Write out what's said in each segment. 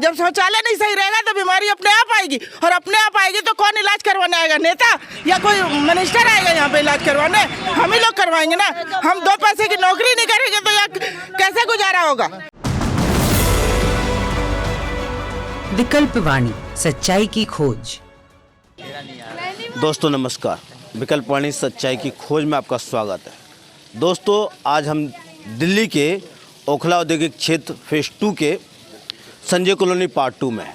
जब शौचालय नहीं सही रहेगा तो बीमारी अपने आप आएगी, और अपने आप आएगी तो कौन इलाज करवाने आएगा? नेता या कोई मिनिस्टर आएगा यहाँ पे इलाज करवाने? हम ही लोग करवाएंगे ना। हम 2 पैसे की नौकरी नहीं करेंगे तो यहाँ कैसे गुजारा होगा? विकल्प वाणी, सच्चाई की खोज। दोस्तों नमस्कार, विकल्प वाणी सच्चाई की खोज में आपका स्वागत है। दोस्तों आज हम दिल्ली के ओखला औद्योगिक क्षेत्र फेज 2 के संजय कॉलोनी पार्ट 2 में है।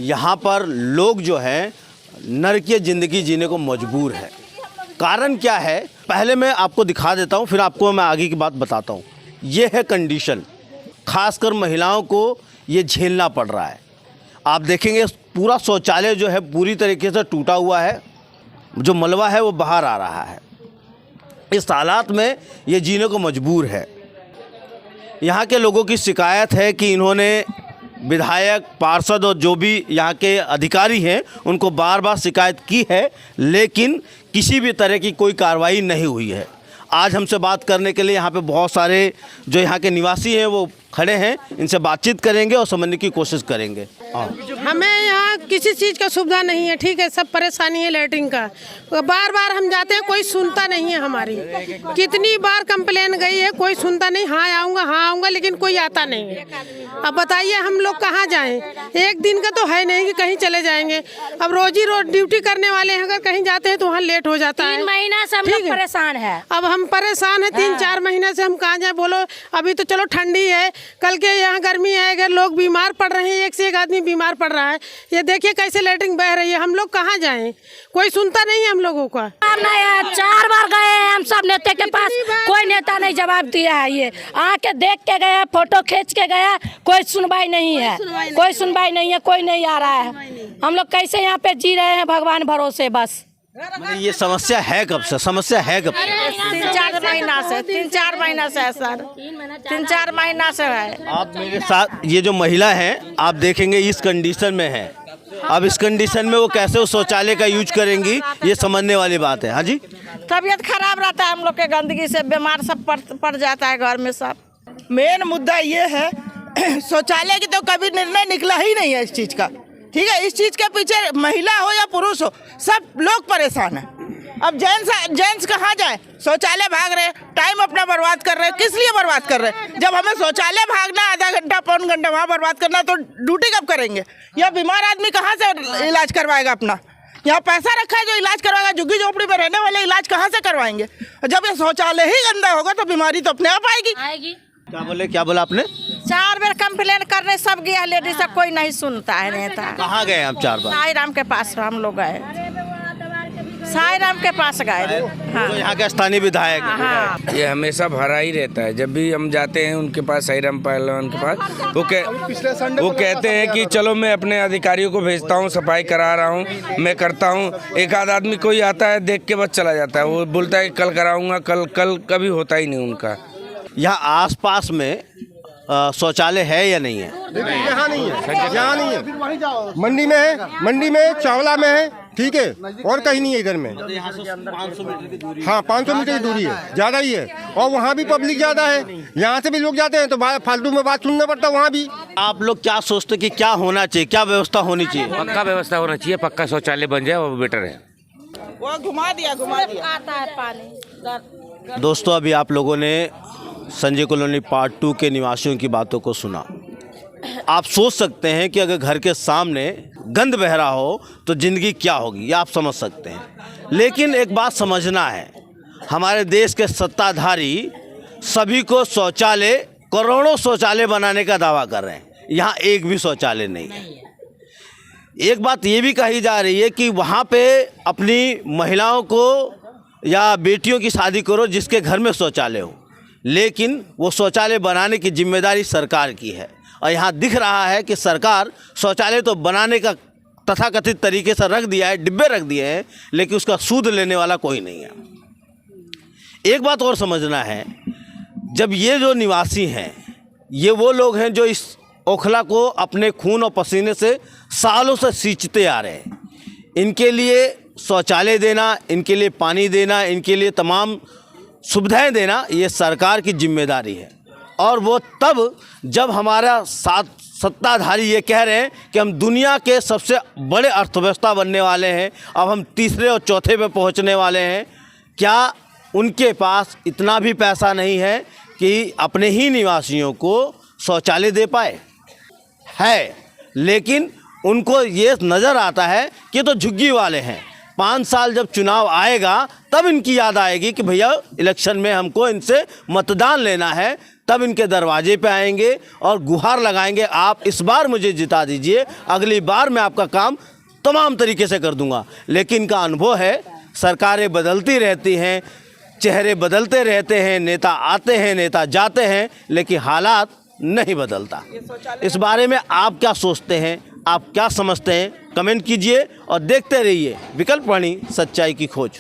यहाँ पर लोग जो हैं नरकीय ज़िंदगी जीने को मजबूर है। कारण क्या है पहले मैं आपको दिखा देता हूँ, फिर आपको मैं आगे की बात बताता हूँ। ये है कंडीशन, खासकर महिलाओं को ये झेलना पड़ रहा है। आप देखेंगे पूरा शौचालय जो है पूरी तरीके से टूटा हुआ है, जो मलबा है वो बाहर आ रहा है। इस हालात में ये जीने को मजबूर है। यहाँ के लोगों की शिकायत है कि इन्होंने विधायक, पार्षद और जो भी यहाँ के अधिकारी हैं उनको बार बार शिकायत की है, लेकिन किसी भी तरह की कोई कार्रवाई नहीं हुई है। आज हमसे बात करने के लिए यहाँ पे बहुत सारे जो यहाँ के निवासी हैं वो खड़े हैं, इनसे बातचीत करेंगे और समझने की कोशिश करेंगे। हमें यहाँ किसी चीज़ का सुविधा नहीं है, ठीक है, सब परेशानी है लेटरिन का। बार बार हम जाते हैं, कोई सुनता नहीं है हमारी। कितनी बार कंप्लेन गई है, कोई सुनता नहीं। हाँ आऊँगा लेकिन कोई आता नहीं है। अब बताइए हम लोग कहाँ जाएं? एक दिन का तो है नहीं कि कहीं चले जाएंगे। अब रोजी रोज ड्यूटी करने वाले हैं, अगर कहीं जाते हैं तो वहाँ लेट हो जाता है। 3 महीना से हम लोग परेशान है। अब हम परेशान हैं 3-4 महीने से। हम कहाँ जाए बोलो? अभी तो चलो ठंडी है, कल के यहाँ गर्मी है, अगर लोग बीमार पड़ रहे हैं, एक से एक आदमी बीमार पड़ रहा है। ये देखिए कैसे लेटरिन बह रही है। हम लोग कहाँ जाएं? कोई सुनता नहीं है हम लोगों का। 4 बार गए हैं हम सब नेता के पास, कोई नेता नहीं जवाब दिया है। ये आके देख के गया, फोटो खींच के गया, कोई सुनवाई नहीं है। कोई सुनवाई नहीं है, कोई नहीं आ रहा है। हम लोग कैसे यहाँ पे जी रहे हैं भगवान भरोसे बस। ये समस्या है कब से? समस्या है कब से? 3-4 महीना से, 3-4 महीना से है सर। 3-4 महीना से है। आप मेरे साथ ये जो महिला है आप देखेंगे इस कंडीशन में है। अब इस कंडीशन में वो कैसे उस शौचालय का यूज करेंगी ये समझने वाली बात है। हाँ जी, तबीयत खराब रहता है हम लोग के, गंदगी से बीमार सब पड़ जाता है घर में सब। मेन मुद्दा ये है शौचालय की तो कभी निर्णय निकला ही नहीं है इस चीज़ का, ठीक है। इस चीज़ के पीछे महिला हो या पुरुष हो सब लोग परेशान हैं। अब जेंट्स कहाँ जाए? शौचालय भाग रहे, टाइम अपना बर्बाद कर रहे। किस लिए बर्बाद कर रहे? जब हमें शौचालय भागना आधा घंटा पौन घंटा वहाँ बर्बाद करना तो ड्यूटी कब करेंगे? या बीमार आदमी कहाँ से इलाज करवाएगा अपना? यहाँ पैसा रखा है जो इलाज करवाएगा, झुग्गी झोपड़ी में रहने वाले इलाज कहाँ से करवाएंगे? जब ये शौचालय ही गंदा होगा तो बीमारी तो अपने आप आएगी। क्या बोला आपने? 4 बार कंप्लेन करने सब गया लेडीज, सब कोई नहीं सुनता है नेता। कहाँ गए आप 4 बार? साई राम के पास हम लोग गए, साई राम के पास गए। हाँ। तो यहाँ के स्थानीय विधायक हैं। हाँ। ये हमेशा भरा ही रहता है। जब भी हम जाते हैं उनके पास, साईराम पहलवान के पास, वो कहते हैं कि चलो मैं अपने अधिकारियों को भेजता हूँ, सफाई करा रहा हूँ, मैं करता हूँ। एक आध आदमी कोई आता है देख के बस चला जाता है। वो बोलता है कल कराऊंगा, कल कभी होता ही नहीं उनका। यहाँ आसपास में शौचालय है या नहीं है? यहाँ नहीं है, यहाँ नहीं है। मंडी में है, मंडी में, चावला में है, ठीक है, और कहीं नहीं है इधर में। हाँ 500 मीटर की दूरी है, ज़्यादा ही है। और वहाँ भी पब्लिक ज़्यादा है, यहाँ से भी लोग जाते हैं तो फालतू में बात सुनना पड़ता है वहाँ भी। आप लोग क्या सोचते कि क्या होना चाहिए, क्या व्यवस्था होनी चाहिए? पक्का व्यवस्था होना चाहिए, पक्का शौचालय बन जाए, वो बेटर है। वो घुमा दिया आता है पानी। दोस्तों अभी आप लोगों ने संजय कॉलोनी पार्ट 2 के निवासियों की बातों को सुना। आप सोच सकते हैं कि अगर घर के सामने गंद बह रहा हो तो ज़िंदगी क्या होगी, ये आप समझ सकते हैं। लेकिन एक बात समझना है, हमारे देश के सत्ताधारी सभी को शौचालय, करोड़ों शौचालय बनाने का दावा कर रहे हैं, यहाँ एक भी शौचालय नहीं है। एक बात ये भी कही जा रही है कि वहाँ पे अपनी महिलाओं को या बेटियों की शादी करो जिसके घर में शौचालय हो, लेकिन वो शौचालय बनाने की जिम्मेदारी सरकार की है। और यहाँ दिख रहा है कि सरकार शौचालय तो बनाने का तथाकथित तरीके से रख दिया है, डिब्बे रख दिए हैं, लेकिन उसका सूद लेने वाला कोई नहीं है। एक बात और समझना है, जब ये जो निवासी हैं ये वो लोग हैं जो इस ओखला को अपने खून और पसीने से सालों से सींचते आ रहे हैं। इनके लिए शौचालय देना, इनके लिए पानी देना, इनके लिए तमाम सुविधाएं देना ये सरकार की जिम्मेदारी है। और वो तब जब हमारा सत्ताधारी ये कह रहे हैं कि हम दुनिया के सबसे बड़े अर्थव्यवस्था बनने वाले हैं, अब हम तीसरे और चौथे पे पहुंचने वाले हैं। क्या उनके पास इतना भी पैसा नहीं है कि अपने ही निवासियों को शौचालय दे पाए? है, लेकिन उनको ये नज़र आता है कि ये तो झुग्गी वाले हैं। 5 साल जब चुनाव आएगा तब इनकी याद आएगी कि भैया इलेक्शन में हमको इनसे मतदान लेना है, तब इनके दरवाजे पे आएंगे और गुहार लगाएंगे, आप इस बार मुझे जिता दीजिए, अगली बार मैं आपका काम तमाम तरीके से कर दूंगा। लेकिन इनका अनुभव है, सरकारें बदलती रहती हैं, चेहरे बदलते रहते हैं, नेता आते हैं, नेता जाते हैं, लेकिन हालात नहीं बदलता। इस बारे में आप क्या सोचते हैं, आप क्या समझते हैं? कमेंट कीजिए और देखते रहिए विकल्प वाणी, सच्चाई की खोज।